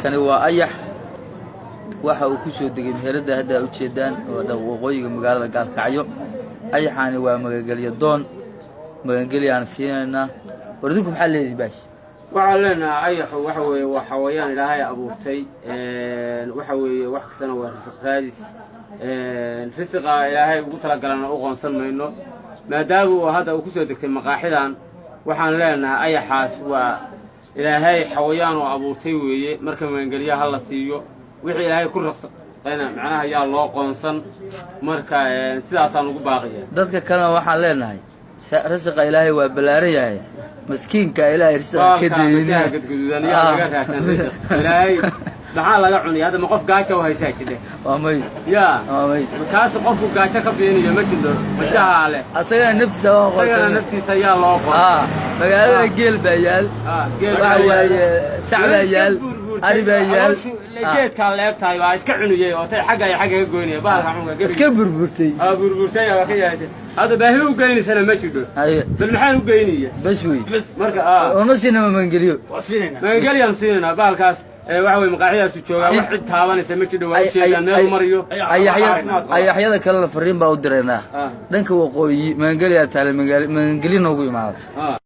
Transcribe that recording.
kani waa ayax waxa uu ku soo degay meherada hadda u jeedaan oo waqooyiga magaalada Gaalkacyo ayaxani waa magaalgelyo doon magaalgeliyaan siinayna wardinku maxaa leeyahay baash waxa leena ayaxu waxa weeye waa xawayaan Ilaahay abuurtay waxa weeye wax kastana waa risq raadis risqa Ilaahay ugu talagalana u qoonsan mayno maadaama hadda uu ku soo degtay maqaaxidan waxaan leenahay ayaxaas waa Ilaahay xawayaan oo abuurtay weeye marka magaalgelyaha la siiyo wixii Ilaahay ku raqsayna macnaha yaa loo qoonsan marka sidaas aan ugu baaqiyaa dadka kale waxaan leenahay risqa Ilaahay waa balaaran yahay مسكينك إلهي رسالة كده إلهي maxaa laga cunay hada ma qof gaajo oo haysaa jide waamay kaas qofku gaajo ka beenayo ma jido wajaha leh asaga naftiisa yaa loo qoray magaalada geel bayaal sacbayaal aribayaal geedka leebtahay waa iska cuniyay oo tay xagga ay xagga ka goynay baalka xunka iska burburtay waa ka yahay hada baahi u geynisana ma jido bal maxaan u geyniyay bas way marka oo sina magaliyo magaliyan siinana baalkaas waxa way maqaaxidaas jooga wax cid taabanaysa ma jidho waa sheegan meel mariyo ayaxyada kale la fariin baa u direena dhanka waqooyi magaliya taale magaliyo noogu imaado